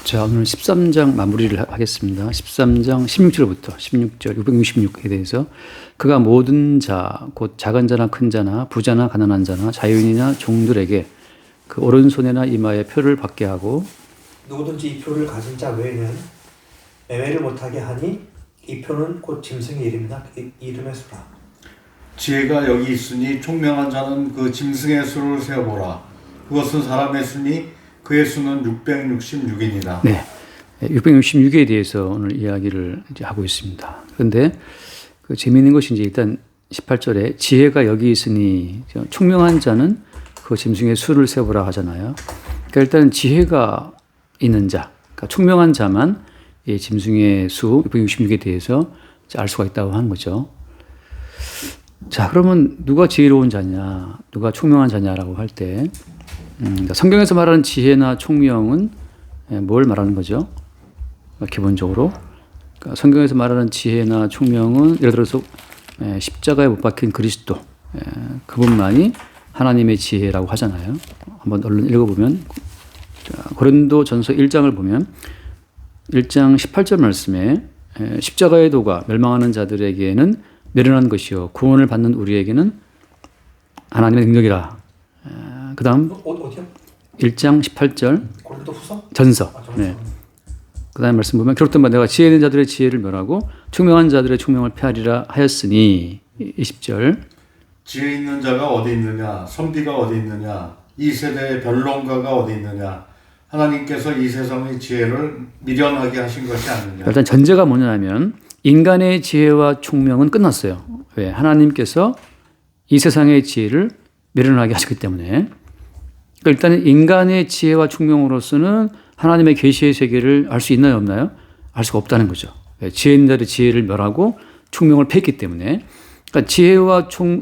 자, 오늘 13장 마무리를 하겠습니다. 13장 16절부터 16절 666에 대해서 그가 모든 자, 곧 작은 자나 큰 자나 부자나 가난한 자나 자유인이나 종들에게 그 오른손에나 이마에 표를 받게 하고 누구든지 이 표를 가진 자 외에는 매매를 못하게 하니 이 표는 곧 짐승의 이름이나 이름의 수라. 지혜가 여기 있으니 총명한 자는 그 짐승의 수를 세어보라. 그것은 사람의 수니 그의 수는 666이니라. 네, 666에 대해서 오늘 이야기를 이제 하고 있습니다. 그런데 그 재미있는 것이 이제 일단 18절에 지혜가 여기 있으니 총명한 자는 그 짐승의 수를 세보라 하잖아요. 그러니까 일단 지혜가 있는 자, 그러니까 총명한 자만 이 짐승의 수 666에 대해서 알 수가 있다고 하는 거죠. 자, 그러면 누가 지혜로운 자냐, 누가 총명한 자냐라고 할 때 성경에서 말하는 지혜나 총명은 뭘 말하는 거죠? 기본적으로 그러니까 성경에서 말하는 지혜나 총명은 예를 들어서 십자가에 못 박힌 그리스도 그분만이 하나님의 지혜라고 하잖아요. 한번 얼른 읽어보면 고린도전서 1장을 보면 1장 18절 말씀에 십자가의 도가 멸망하는 자들에게는 미련한 것이요 구원을 받는 우리에게는 하나님의 능력이라. 그 다음 어디요? 1장 18절 고린도 후서? 전서. 네. 그 다음 말씀 보면 그렇던 바 내가 지혜 있는 자들의 지혜를 멸하고 총명한 자들의 총명을 폐하리라 하였으니 20절 지혜 있는 자가 어디 있느냐, 선비가 어디 있느냐, 이 세대의 변론가가 어디 있느냐. 하나님께서 이 세상의 지혜를 미련하게 하신 것이 아니냐. 일단 전제가 뭐냐면 인간의 지혜와 총명은 끝났어요. 왜? 하나님께서 이 세상의 지혜를 미련하게 하셨기 때문에. 그러니까 일단 인간의 지혜와 총명으로서는 하나님의 계시의 세계를 알 수 있나요, 없나요? 알 수가 없다는 거죠. 지혜 있는 자들의 지혜를 멸하고 총명을 폐했기 때문에. 그러니까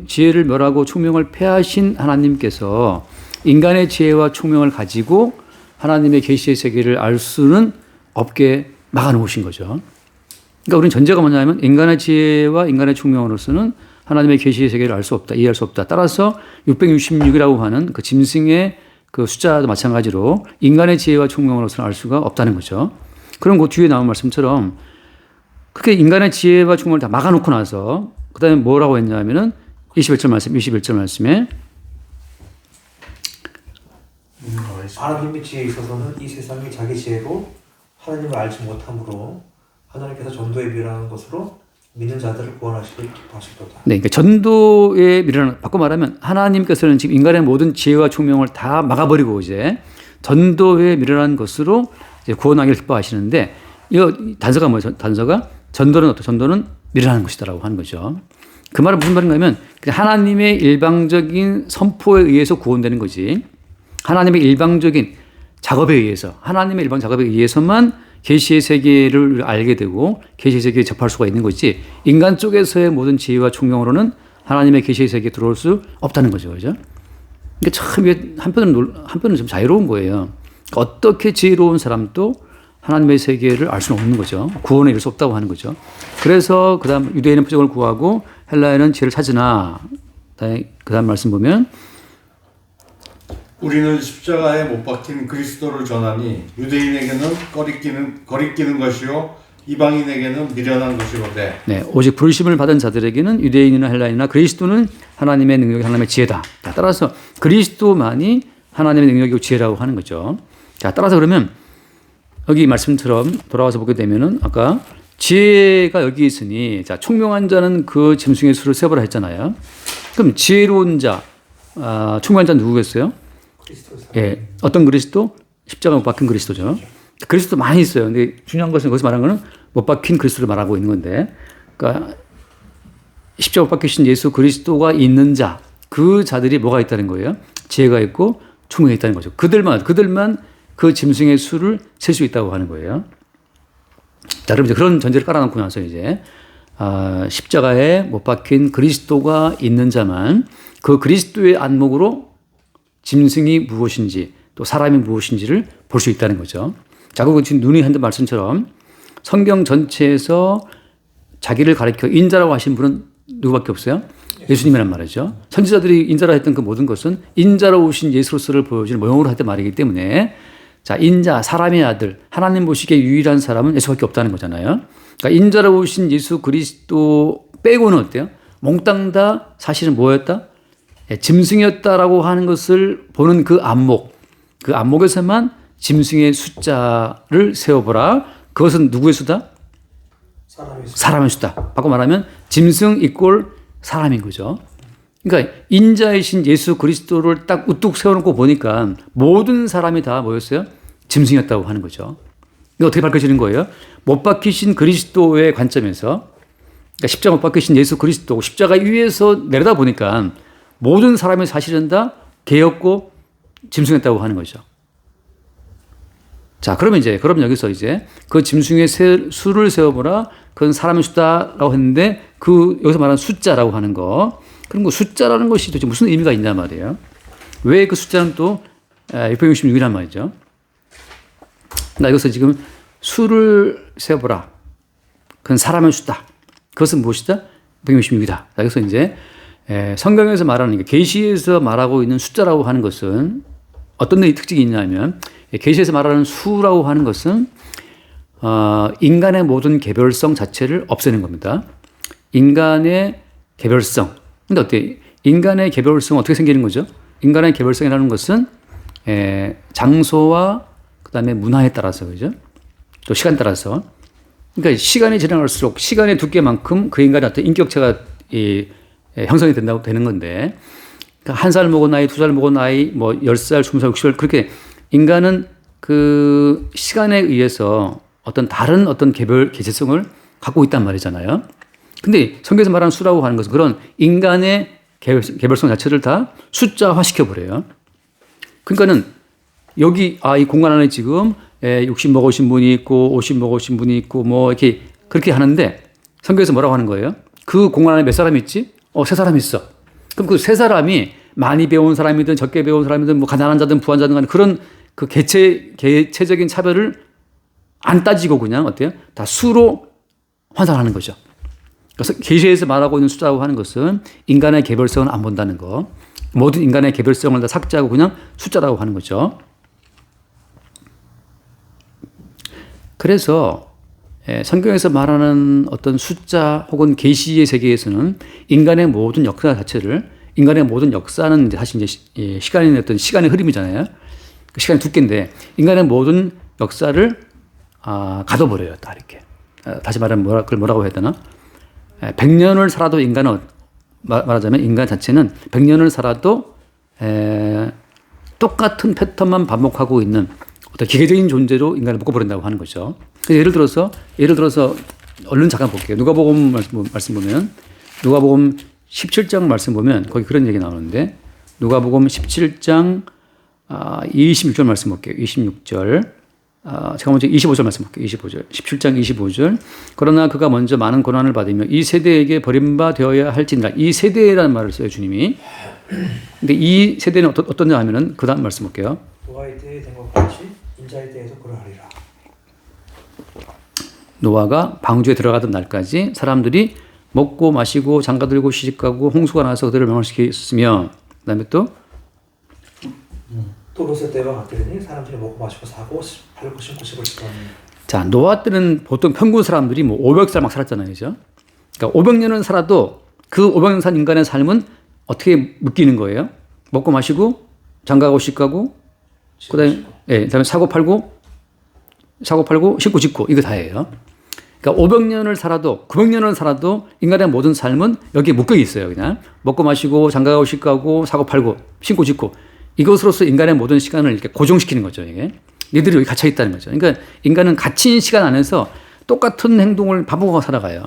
지혜를 멸하고 총명을 폐하신 하나님께서 인간의 지혜와 총명을 가지고 하나님의 계시의 세계를 알 수는 없게 막아놓으신 거죠. 그러니까 우리는 전제가 뭐냐면 인간의 지혜와 인간의 총명으로서는 하나님의 계시의 세계를 알 수 없다, 이해할 수 없다. 따라서 666이라고 하는 그 짐승의 그 숫자도 마찬가지로 인간의 지혜와 총명으로서는 알 수가 없다는 거죠. 그럼 그 뒤에 나온 말씀처럼 그렇게 인간의 지혜와 총명을 다 막아놓고 나서 그 다음에 뭐라고 했냐면은 21절 말씀에 하나님의 지혜에 있어서는 이 세상이 자기 지혜로 하나님을 알지 못함으로 하나님께서 전도에 미련한 것으로 믿는 자들을 구원하시길 기뻐하시도다. 네, 그러니까 전도에 미련한, 바꿔 말하면 하나님께서는 지금 인간의 모든 지혜와 총명을 다 막아버리고 이제 전도에 미련한 것으로 이제 구원하기를 기뻐하시는데 이 단서가 뭐죠? 단서가 전도는 어떤 전도는 미련한 것이다라고 하는 거죠. 그 말은 무슨 말인가면 하나님의 일방적인 선포에 의해서 구원되는 거지. 하나님의 일방적인 작업에 의해서 하나님의 일방 작업에 의해서만 계시의 세계를 알게 되고 계시의 세계에 접할 수가 있는 거지 인간 쪽에서의 모든 지혜와 총명으로는 하나님의 계시의 세계에 들어올 수 없다는 거죠. 그죠? 그러니까 참 이게 한편은 좀 자유로운 거예요. 어떻게 지혜로운 사람도 하나님의 세계를 알 수는 없는 거죠. 구원에 이를 수 없다고 하는 거죠. 그래서 그 다음 유대인은 표적을 구하고 헬라인은 지혜를 찾으나 그 다음 말씀 보면 우리는 십자가에 못 박힌 그리스도를 전하니 유대인에게는 거리끼는 것이요 이방인에게는 미련한 것이로되. 네, 오직 부르심을 받은 자들에게는 유대인이나 헬라인이나 그리스도는 하나님의 능력이 하나님의 지혜다. 따라서 그리스도만이 하나님의 능력이고 지혜라고 하는 거죠. 자, 따라서 그러면 여기 말씀처럼 돌아와서 보게 되면은 아까 지혜가 여기 있으니 자, 총명한 자는 그 짐승의 수를 세보라 했잖아요. 그럼 지혜로운 자, 총명한 자는 누구겠어요? 예, 어떤 그리스도? 십자가 못 박힌 그리스도죠. 그리스도 많이 있어요. 근데 중요한 것은 거기서 말하는 것은 못 박힌 그리스도를 말하고 있는 건데, 그러니까 십자가 못 박히신 예수 그리스도가 있는 자, 그 자들이 뭐가 있다는 거예요? 지혜가 있고 총명이 있다는 거죠. 그들만 그 짐승의 수를 셀 수 있다고 하는 거예요. 자, 그럼 이제 그런 전제를 깔아놓고 나서 이제 십자가에 못 박힌 그리스도가 있는 자만 그 그리스도의 안목으로 짐승이 무엇인지 또 사람이 무엇인지를 볼 수 있다는 거죠. 자, 그리고 지금 눈이 한던 말씀처럼 성경 전체에서 자기를 가리켜 인자라고 하신 분은 누구밖에 없어요? 예수님이란 말이죠. 선지자들이 인자라 했던 그 모든 것은 인자로 오신 예수로서를 보여주는 모형으로 했던 말이기 때문에 자, 인자, 사람의 아들, 하나님 보시기에 유일한 사람은 예수밖에 없다는 거잖아요. 그러니까 인자로 오신 예수 그리스도 빼고는 어때요? 몽땅 다 사실은 뭐였다? 짐승이었다라고 하는 것을 보는 그 안목에서만 짐승의 숫자를 세워보라. 그것은 누구의 수다? 사람의 수다. 바꿔 말하면 짐승 이꼴 사람인 거죠. 그러니까 인자이신 예수 그리스도를 딱 우뚝 세워놓고 보니까 모든 사람이 다 뭐였어요? 짐승이었다고 하는 거죠. 이게 어떻게 밝혀지는 거예요? 못 박히신 그리스도의 관점에서, 그러니까 십자가 못 박히신 예수 그리스도, 십자가 위에서 내려다 보니까 모든 사람이 사실은 다 개였고 짐승이었다고 하는 거죠. 자, 그럼 여기서 이제 그 짐승의 수를 세워보라. 그건 사람의 수다라고 했는데 여기서 말하는 숫자라고 하는 거. 그럼 그 숫자라는 것이 도대체 무슨 의미가 있냐 말이에요. 왜 그 숫자는 또 666이란 말이죠. 나 여기서 지금 수를 세어보라. 그건 사람의 수다. 그것은 무엇이다? 666이다. 여기서 이제 성경에서 말하는 계시에서 말하고 있는 숫자라고 하는 것은 어떤 특징이 있냐면 계시에서 말하는 수라고 하는 것은 인간의 모든 개별성 자체를 없애는 겁니다. 인간의 개별성. 근데 어때요? 인간의 개별성은 어떻게 생기는 거죠? 인간의 개별성이라는 것은 장소와 그다음에 문화에 따라서, 그죠? 또 시간 따라서. 그러니까 시간이 지나갈수록 시간의 두께만큼 그 인간의 어떤 인격체가 형성이 되는 건데, 그러니까 1살 먹은 나이, 2살 먹은 나이, 뭐 10살, 20살, 60살 그렇게 인간은 그 시간에 의해서 어떤 다른 어떤 개체성을 갖고 있단 말이잖아요. 근데 성경에서 말하는 수라고 하는 것은 그런 인간의 개별성 자체를 다 숫자화 시켜버려요. 그러니까는 여기, 이 공간 안에 지금 60 먹으신 분이 있고 50 먹으신 분이 있고 뭐 이렇게 그렇게 하는데 성경에서 뭐라고 하는 거예요? 그 공간 안에 몇 사람이 있지? 3사람이 있어. 그럼 그 3사람이 많이 배운 사람이든 적게 배운 사람이든 뭐 가난한 자든 부한 자든 간에 그런 그 개체적인 차별을 안 따지고 그냥 어때요? 다 수로 환산하는 거죠. 그래서 계시에서 말하고 있는 숫자라고 하는 것은 인간의 개별성을 안 본다는 거. 모든 인간의 개별성을 다 삭제하고 그냥 숫자라고 하는 거죠. 그래서 성경에서 말하는 어떤 숫자 혹은 계시의 세계에서는 인간의 모든 역사 자체를, 인간의 모든 역사는 사실 이제 시간의 어떤 시간의 흐름이잖아요. 그 시간의 두께인데 인간의 모든 역사를 가둬버려요. 다 이렇게. 다시 말하면 그걸 뭐라고 해야 되나? 100년을 살아도 인간은, 말하자면 인간 자체는 100년을 살아도 똑같은 패턴만 반복하고 있는 어떤 기계적인 존재로 인간을 묶어버린다고 하는 거죠. 예를 들어서 얼른 잠깐 볼게요. 누가복음 말씀 보면, 누가복음 17장 말씀 보면 거기 그런 얘기 나오는데, 누가복음 17장 26절 말씀 볼게요. 26절. 제가 먼저 25절 말씀 볼게요. 25절. 17장 25절. 그러나 그가 먼저 많은 고난을 받으며 이 세대에게 버림바 되어야 할지니라. 이 세대라는 말을 써요, 주님이. 근데 이 세대는 어떠냐 하면은 그 다음 말씀 볼게요. 노아의 때에 된 것 같이 인자의 때에도 그러하리라. 노아가 방주에 들어가던 날까지 사람들이 먹고 마시고 장가들고 시집가고 홍수가 나서 그들을 멸망시켰으며, 그다음에 또 롯의 때와 같으니 사람들이 먹고 마시고 사고 팔고 신고 집을 짓더니. 자, 노아 때는 보통 평균 사람들이 뭐 500살 막 살았잖아요. 그죠? 그러니까 500년은 살아도 그 500년 산 인간의 삶은 어떻게 묶이는 거예요? 먹고 마시고 장가가고 시집가고 그다음에 사고 팔고 신고 짓고 이거 다예요. 그러니까 500년을 살아도 900년을 살아도 인간의 모든 삶은 여기에 묶여 있어요. 그냥 먹고 마시고 장가가고 시집가고 사고 팔고 신고 짓고 이것으로서 인간의 모든 시간을 이렇게 고정시키는 거죠. 이게 니들이 여기 갇혀 있다는 거죠. 그러니까 인간은 갇힌 시간 안에서 똑같은 행동을 반복하고 살아가요.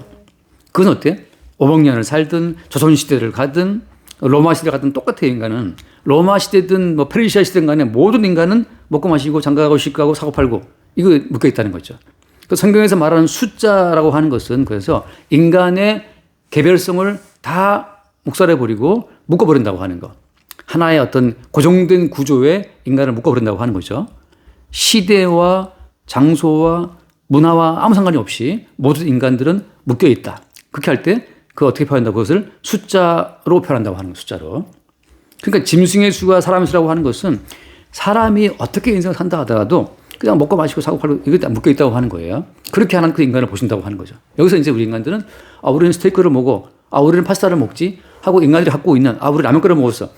그건 어때요? 500년을 살든 조선시대를 가든 로마 시대를 가든 똑같아요. 인간은 로마 시대든 뭐 페르시아 시대든 간에 모든 인간은 먹고 마시고 장가가고 시집가고 사고 팔고 이거 묶여 있다는 거죠. 그 성경에서 말하는 숫자라고 하는 것은 그래서 인간의 개별성을 다 묵살해버리고 묶어버린다고 하는 거. 하나의 어떤 고정된 구조에 인간을 묶어버린다고 하는 거죠. 시대와 장소와 문화와 아무 상관이 없이 모든 인간들은 묶여 있다. 그렇게 할 때 그 어떻게 표현한다고 그것을 숫자로 표현한다고 하는 거예요. 숫자로. 그러니까 짐승의 수가 사람의 수라고 하는 것은 사람이 어떻게 인생을 산다 하더라도 그냥 먹고 마시고 사고 팔고 이게 다 묶여 있다고 하는 거예요. 그렇게 하는 그 인간을 보신다고 하는 거죠. 여기서 이제 우리 인간들은 우리는 스테이크를 먹어. 우리는 파스타를 먹지. 하고 인간들이 갖고 있는 우리 라면 끓여 먹었어.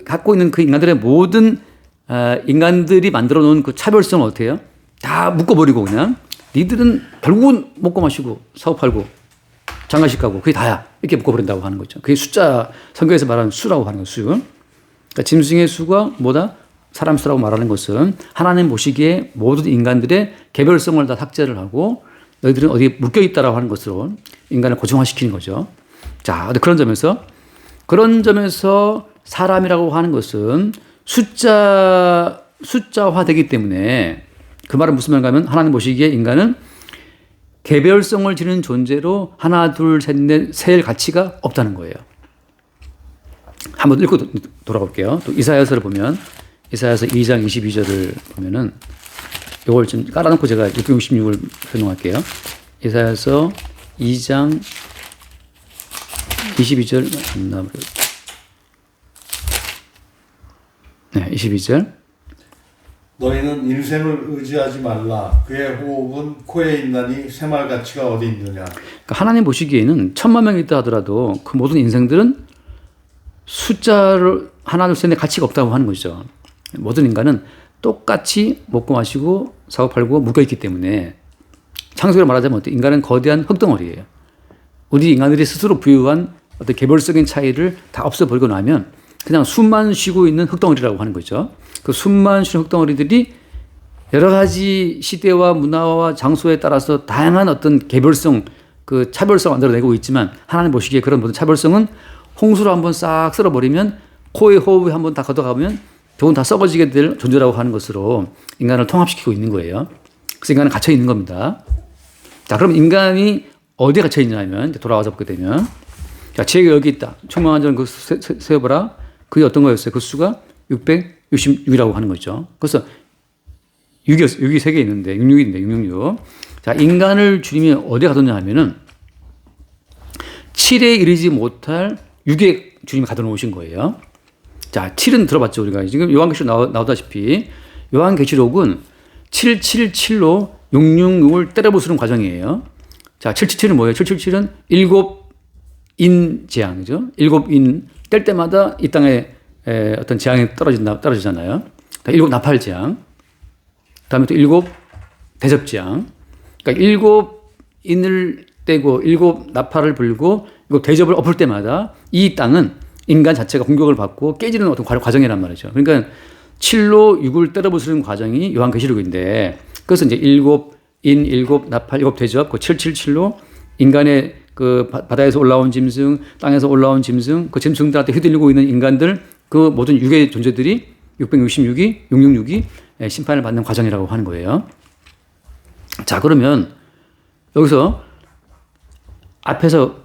갖고 있는 그 인간들의 모든 인간들이 만들어 놓은 그 차별성을 어떻게 해요? 다 묶어버리고 그냥 니들은 결국은 먹고 마시고 사고 팔고 장가식 가고 그게 다야. 이렇게 묶어버린다고 하는 거죠. 그게 숫자, 성경에서 말하는 수라고 하는 거죠. 수. 그러니까 짐승의 수가 뭐다? 사람 수라고 말하는 것은 하나님 보시기에 모든 인간들의 개별성을 다 삭제를 하고 너희들은 어디에 묶여 있다라고 하는 것으로 인간을 고정화시키는 거죠. 자, 그런 점에서 사람이라고 하는 것은 숫자화되기 때문에 그 말은 무슨 말인가 하면 하나님 보시기에 인간은 개별성을 지닌 존재로 하나, 둘, 셋, 넷, 셀 가치가 없다는 거예요. 한번 읽고 돌아볼게요. 또 이사야서를 보면 이사야서 2장 22절을 보면은 이걸 좀 깔아놓고 제가 666을 설명할게요. 이사야서 2장 22절 네, 22절. 너희는 인생을 의지하지 말라. 그의 호흡은 코에 있나니 새말 가치가 어디 있느냐. 그러니까 하나님 보시기에는 1000만 명이 있다 하더라도 그 모든 인생들은 숫자를 하나, 둘, 셋, 넷 가치가 없다고 하는 것이죠. 모든 인간은 똑같이 먹고 마시고 사고 팔고 묶여있기 때문에 창세기로 말하자면 인간은 거대한 흙덩어리예요. 우리 인간들이 스스로 부여한 어떤 개별적인 차이를 다 없애버리고 나면 그냥 숨만 쉬고 있는 흙덩어리라고 하는 거죠. 그 숨만 쉬는 흙덩어리들이 여러 가지 시대와 문화와 장소에 따라서 다양한 어떤 개별성, 그 차별성을 만들어내고 있지만 하나님 보시기에 그런 모든 차별성은 홍수로 한번 싹 쓸어버리면 코의 호흡에 한번 다 걷어가면 결국은 다 썩어지게 될 존재라고 하는 것으로 인간을 통합시키고 있는 거예요. 그래서 인간은 갇혀 있는 겁니다. 자, 그럼 인간이 어디에 갇혀 있냐면 돌아와서 보게 되면 자, 지혜가 여기 있다. 충만한 점 그 세어보라. 그게 어떤 거였어요? 그 수가 666이라고 하는 거죠. 그래서 6이 3개 있는데 666인데 666. 자, 인간을 주님이 어디에 가뒀냐 하면은 7에 이르지 못할 6에 주님이 가둬놓으신 거예요. 자, 7은 들어봤죠, 우리가. 지금 요한계시록 나오다시피 요한계시록은 777로 666을 때려 부수는 과정이에요. 자, 777은 뭐예요? 777은 7인 재앙이죠. 7인 뗄 때마다 이 땅에 어떤 재앙이 떨어지잖아요. 7 나팔 재앙. 다음에 또 7 대접 재앙. 그러니까 7인을 떼고 7 나팔을 불고 7 대접을 엎을 때마다 이 땅은 인간 자체가 공격을 받고 깨지는 어떤 과정이란 말이죠. 그러니까 7로 6을 때려 부수는 과정이 요한계시록인데 그래서 이제 7인, 7 나팔, 7 대접, 그 777로 인간의 그 바다에서 올라온 짐승, 땅에서 올라온 짐승, 그 짐승들한테 휘둘리고 있는 인간들, 그 모든 6의 존재들이 666이 심판을 받는 과정이라고 하는 거예요. 자, 그러면 여기서 앞에서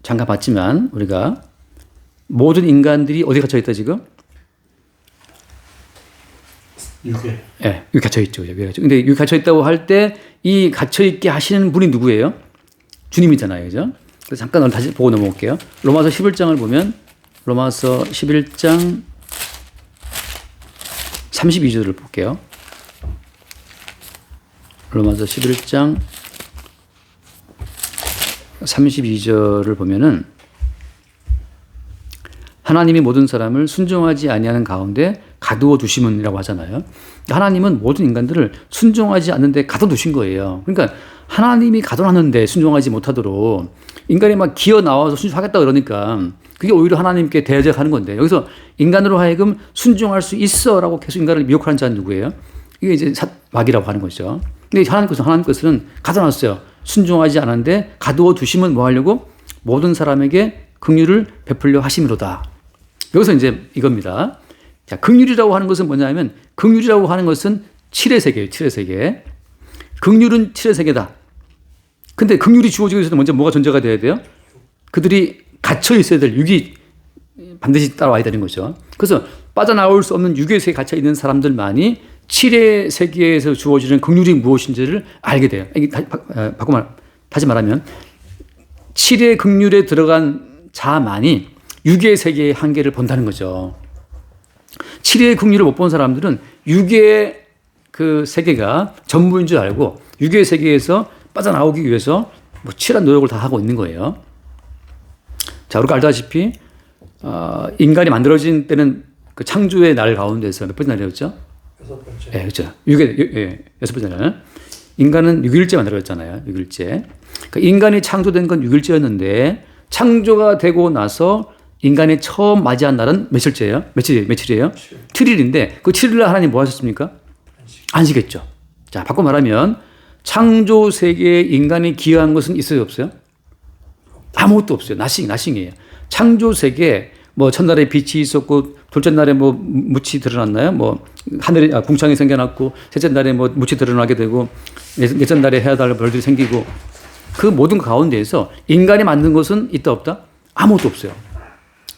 잠깐 봤지만 우리가 모든 인간들이 어디 갇혀 있다 지금? 6에. 네, 여기 갇혀 있죠. 근데 여기 갇혀 있다고 할 때 이 갇혀 있게 하시는 분이 누구예요? 주님이잖아요. 그죠? 그래서 잠깐 오늘 다시 보고 넘어올게요. 로마서 11장을 보면 로마서 11장 32절을 볼게요. 로마서 11장 32절을 보면은 하나님이 모든 사람을 순종하지 아니하는 가운데 가두어 두심은이라고 하잖아요. 하나님은 모든 인간들을 순종하지 않는데 가둬두신 거예요. 그러니까 하나님이 가둬놨는데 순종하지 못하도록 인간이 막 기어 나와서 순종하겠다 그러니까 그게 오히려 하나님께 대적하는 건데 여기서 인간으로 하여금 순종할 수 있어라고 계속 인간을 미혹하는 자는 누구예요? 이게 이제 마귀라고 하는 거죠. 근데 하나님께서는 가둬놨어요. 순종하지 않았는데 가두어 두심은 뭐 하려고? 모든 사람에게 긍휼을 베풀려 하심이로다. 여기서 이제 이겁니다. 자, 긍휼이라고 하는 것은 뭐냐면 긍휼이라고 하는 것은 7의 세계예요. 7의 세계. 긍휼은 7의 세계다. 근데 긍휼이 주어지기 위해서 먼저 뭐가 존재가 돼야 돼요? 그들이 갇혀 있어야 될 6이 반드시 따라와야 되는 거죠. 그래서 빠져나올 수 없는 6의 세계에 갇혀 있는 사람들만이 7의 세계에서 주어지는 긍휼이 무엇인지를 알게 돼요. 이게 다시 말하면 7의 긍휼에 들어간 자만이 6의 세계의 한계를 본다는 거죠. 7의 긍휼을 못 본 사람들은 육의 그 세계가 전부인 줄 알고 육의 세계에서 빠져나오기 위해서 뭐 치열한 노력을 다 하고 있는 거예요. 자, 우리가 알다시피 인간이 만들어진 때는 그 창조의 날 가운데서 몇 번째 날이었죠? 6번째. 예, 그렇죠. 여섯 번째 날. 인간은 6일째 만들어졌잖아요. 6일째. 그러니까 인간이 창조된 건 6일째였는데 창조가 되고 나서 인간이 처음 맞이한 날은 며칠째예요? 며칠이에요? 7일인데 그 7일날 하나님 뭐 하셨습니까? 안식했죠. 자, 바꿔 말하면 창조 세계에 인간이 기여한 것은 있어요, 없어요? 아무것도 없어요. 나싱이에요. 창조 세계에 뭐 첫날에 빛이 있었고 둘째 날에 뭐 묻이 드러났나요? 뭐 하늘에 궁창이 생겨났고 셋째 날에 뭐 묻이 드러나게 되고 넷째 날에 해달 별들이 생기고 그 모든 가운데에서 인간이 만든 것은 있다 없다? 아무것도 없어요.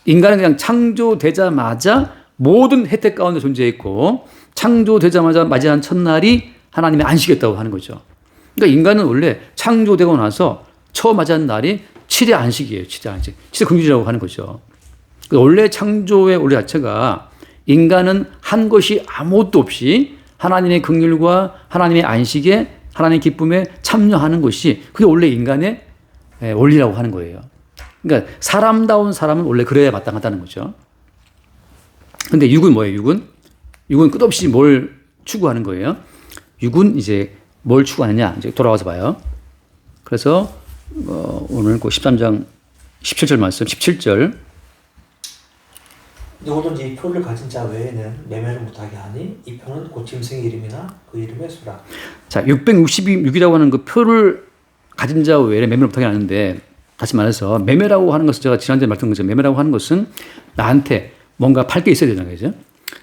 인간은 그냥 창조되자마자 모든 혜택 가운데 존재했고 창조되자마자 맞이한 첫날이 하나님의 안식이었다고 하는 거죠. 그러니까 인간은 원래 창조되고 나서 처음 맞이한 날이 7의 안식이에요. 7의 안식. 7의 긍휼이라고 하는 거죠. 원래 창조의 원리 자체가 인간은 한 것이 아무것도 없이 하나님의 긍휼과 하나님의 안식에 하나님의 기쁨에 참여하는 것이 그게 원래 인간의 원리라고 하는 거예요. 그러니까 사람다운 사람은 원래 그래야 마땅하다는 거죠. 근데 육은 뭐예요? 육은 끝없이 뭘 추구하는 거예요? 육은 이제 뭘 추구하느냐? 이제 돌아와서 봐요. 그래서 오늘 그 13장 17절 말씀 17절 누구든지 이 표를 가진 자 외에는 매매를 못하게 하니 이 표는 곧 짐승의 이름이나 그 이름의 수라. 자, 666이라고 하는 그 표를 가진 자 외에 매매를 못하게 하는데 다시 말해서 매매라고 하는 것은 제가 지난주에 말씀드린 것처럼 매매라고 하는 것은 나한테 뭔가 팔 게 있어야 되잖아요. 그죠?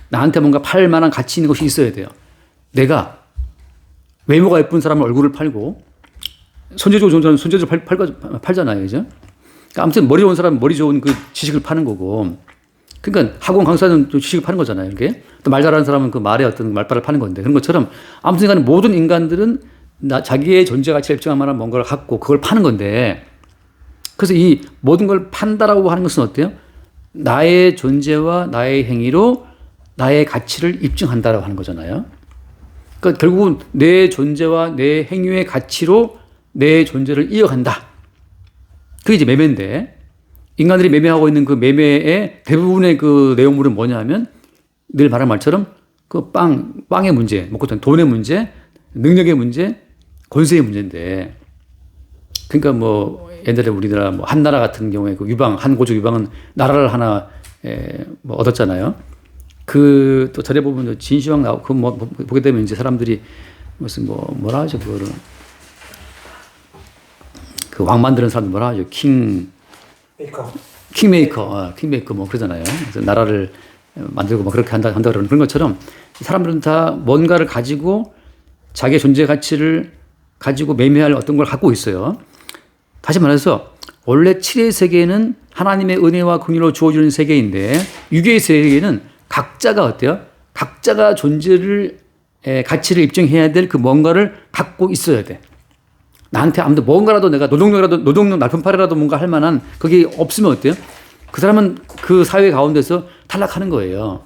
나한테 뭔가 팔 만한 가치 있는 것이 있어야 돼요. 내가 외모가 예쁜 사람의 얼굴을 팔고 손재주 좋은 사람은 손재주 팔잖아요. 그죠? 그러니까 아무튼 머리 좋은 사람은 머리 좋은 그 지식을 파는 거고 그러니까 학원 강사는 또 지식을 파는 거잖아요. 이렇게 또 말 잘하는 사람은 그 말의 어떤 말발을 파는 건데 그런 것처럼 아무튼 간에 모든 인간들은 자기의 존재 가치를 입증할 만한 뭔가를 갖고 그걸 파는 건데 그래서 이 모든 걸 판다라고 하는 것은 어때요? 나의 존재와 나의 행위로 나의 가치를 입증한다라고 하는 거잖아요. 그러니까 결국은 내 존재와 내 행위의 가치로 내 존재를 이어간다. 그게 이제 매매인데 인간들이 매매하고 있는 그 매매의 대부분의 그 내용물은 뭐냐 하면 늘 말한 말처럼 그 빵의 문제, 먹고 사는 돈의 문제, 능력의 문제, 권세의 문제인데 그러니까 뭐 옛날에 우리나라 뭐 한나라 같은 경우에 그 한고조 유방은 나라를 하나 뭐 얻었잖아요. 그 또 전에 보면 진시황 나오고 그 뭐 보게 되면 이제 사람들이 무슨 뭐라 하죠 그거를 그 왕 만드는 사람들 뭐라 하죠 킹메이커 뭐 그러잖아요. 그래서 나라를 만들고 뭐 그렇게 한다 그러는 그런 것처럼 사람들은 다 뭔가를 가지고 자기의 존재 가치를 가지고 매매할 어떤 걸 갖고 있어요. 다시 말해서 원래 7의 세계는 하나님의 은혜와 긍휼로 주어지는 세계인데 6의 세계는 각자가 어때요? 각자가 존재를 가치를 입증해야 될 그 뭔가를 갖고 있어야 돼. 나한테 아무도 뭔가라도 내가 노동력 날품팔이라도 뭔가 할 만한 그게 없으면 어때요? 그 사람은 그 사회 가운데서 탈락하는 거예요.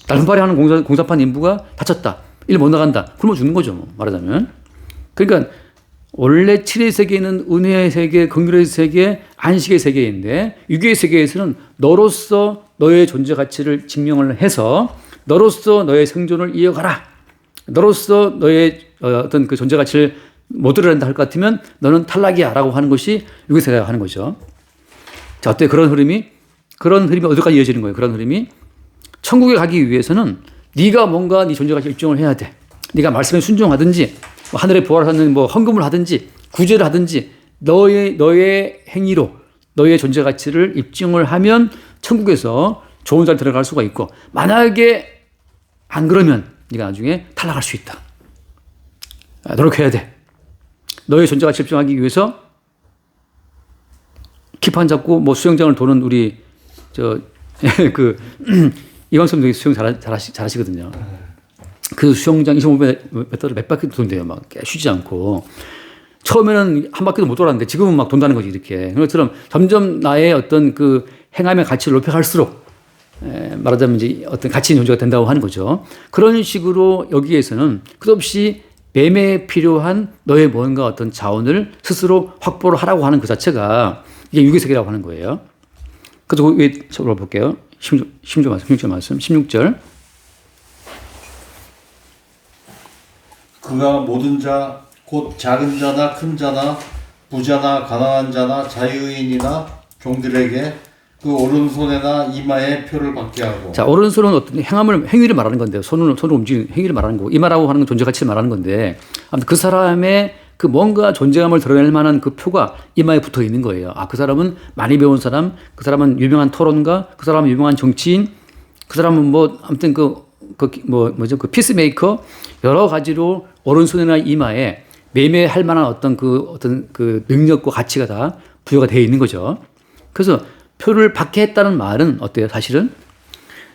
날품팔이 하는 공사판 인부가 다쳤다. 일 못 나간다. 굶어 죽는 거죠. 뭐 말하자면. 그러니까 원래 7의 세계는 은혜의 세계, 긍휼의 세계, 안식의 세계인데 6의 세계에서는 너로서 너의 존재 가치를 증명을 해서 너로서 너의 생존을 이어가라. 너로서 너의 어떤 그 존재 가치를 못 드러낸다 할 것 같으면 너는 탈락이야 라고 하는 것이 6의 세계가 하는 거죠. 자, 어때? 그런 흐름이 어디까지 이어지는 거예요? 그런 흐름이 천국에 가기 위해서는 네가 뭔가 네 존재 가치 입증을 해야 돼. 네가 말씀에 순종하든지 뭐 하늘에 부활하는 뭐 헌금을 하든지 구제를 하든지 너의 행위로 너의 존재 가치를 입증을 하면 천국에서 좋은 자리 들어갈 수가 있고 만약에 안 그러면 네가 나중에 탈락할 수 있다. 노력해야 돼. 너의 존재 가치 입증하기 위해서 기판 잡고 뭐 수영장을 도는 우리 이광섭 선생님 수영 잘하시거든요. 그 수영장 25m를 몇 바퀴 돈대요. 막 쉬지 않고. 처음에는 한 바퀴도 못 돌았는데 지금은 막 돈다는 거지, 이렇게. 그런 것처럼 점점 나의 어떤 그 행함의 가치를 높여갈수록 말하자면 이제 어떤 가치 있는 존재가 된다고 하는 거죠. 그런 식으로 여기에서는 끝없이 매매에 필요한 너의 뭔가 어떤 자원을 스스로 확보를 하라고 하는 그 자체가 이게 유기세계라고 하는 거예요. 그래서 위에 볼게요. 16절 말씀, 16절. 그가 모든 자, 곧 작은 자나 큰 자나 부자나 가난한 자나 자유인이나 종들에게 그 오른손에나 이마에 표를 받게 하고. 자, 오른손은 어떤 행위를 말하는 건데요. 손을 움직이는 행위를 말하는 거고, 이마라고 하는 건 존재 가치를 말하는 건데, 아무튼 그 사람의 그 뭔가 존재감을 드러낼 만한 그 표가 이마에 붙어 있는 거예요. 아, 그 사람은 많이 배운 사람, 그 사람은 유명한 토론가, 그 사람은 유명한 정치인, 그 사람은 뭐, 아무튼 그 피스메이커, 여러 가지로 오른손이나 이마에 매매할 만한 어떤 그 능력과 가치가 다 부여가 되어 있는 거죠. 그래서 표를 받게 했다는 말은 어때요?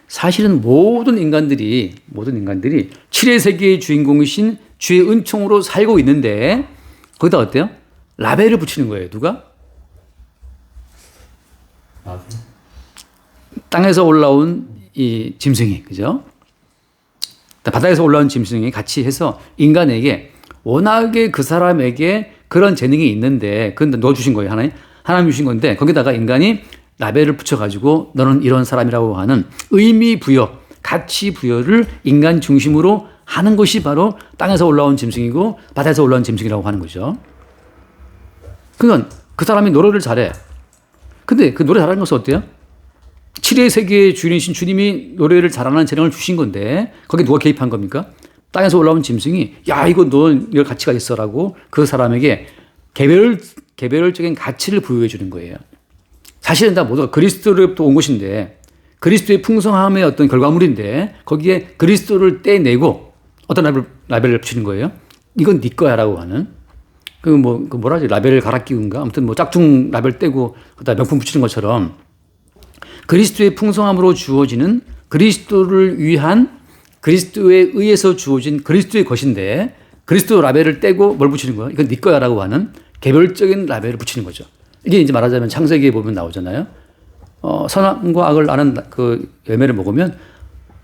사실은 모든 인간들이 7의 세계의 주인공이신 주의 은총으로 살고 있는데 거기다 어때요? 라벨을 붙이는 거예요. 누가? 땅에서 올라온 이 짐승이, 그죠? 바다에서 올라온 짐승이 같이 해서 인간에게 워낙에 그 사람에게 그런 재능이 있는데 그건 넣어주신 거예요. 하나님 주신 건데 거기다가 인간이 라벨을 붙여가지고 너는 이런 사람이라고 하는 의미 부여, 가치 부여를 인간 중심으로 하는 것이 바로 땅에서 올라온 짐승이고 바다에서 올라온 짐승이라고 하는 거죠. 그러니까 그 사람이 노래를 잘해. 근데 그 노래 잘하는 것은 어때요? 7의 세계의 주인이신 주님이 노래를 잘하는 재능을 주신 건데 거기에 누가 개입한 겁니까? 땅에서 올라온 짐승이 야 이거 너 이럴 가치가 있어라고 그 사람에게 개별적인 가치를 부여해 주는 거예요. 사실은 다 모두가 그리스도로부터 온 것인데 그리스도의 풍성함의 어떤 결과물인데 거기에 그리스도를 떼내고 어떤 라벨을 붙이는 거예요. 이건 네 거야라고 하는 뭐라지 라벨을 갈아 끼운가 아무튼 뭐 짝퉁 라벨 떼고 그다음 명품 붙이는 것처럼 그리스도의 풍성함으로 주어지는 그리스도를 위한 그리스도에 의해서 주어진 그리스도의 것인데 그리스도 라벨을 떼고 뭘 붙이는 거야? 이건 네 거야라고 하는 개별적인 라벨을 붙이는 거죠. 이게 이제 말하자면 창세기에 보면 나오잖아요. 선악과 악을 아는 그 열매를 먹으면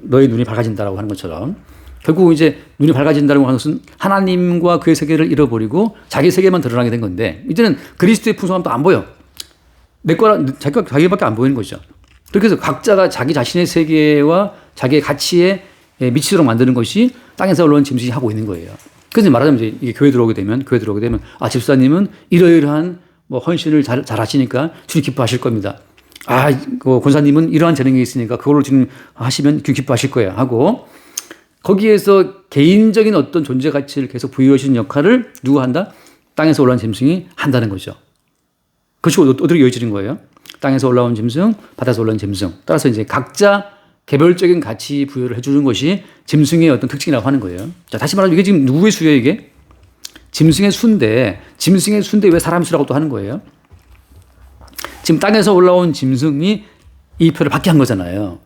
너의 눈이 밝아진다라고 하는 것처럼 결국 이제 눈이 밝아진다는 것은 하나님과 그의 세계를 잃어버리고 자기 세계만 드러나게 된 건데 이제는 그리스도의 풍성함도 안 보여. 내 거라 자기밖에 안 보이는 거죠. 그렇게 해서 각자가 자기 자신의 세계와 자기의 가치에 미치도록 만드는 것이 땅에서 올라온 짐승이 하고 있는 거예요. 그래서 말하자면 이제 이게 교회 들어오게 되면 아 집사님은 이러이러한 뭐 헌신을 잘 하시니까 주님 기뻐하실 겁니다. 아, 그 권사님은 이러한 재능이 있으니까 그걸로 지금 하시면 기뻐하실 거예요. 하고 거기에서 개인적인 어떤 존재 가치를 계속 부여해 주는 역할을 누가 한다? 땅에서 올라온 짐승이 한다는 거죠. 그것이 어떻게 이어지는 거예요? 땅에서 올라온 짐승, 바다에서 올라온 짐승. 따라서 이제 각자 개별적인 가치 부여를 해주는 것이 짐승의 어떤 특징이라고 하는 거예요. 자, 다시 말하면 이게 지금 누구의 수예요, 이게? 짐승의 수인데 왜 사람의 수라고 또 하는 거예요? 지금 땅에서 올라온 짐승이 이 표를 받게 한 거잖아요.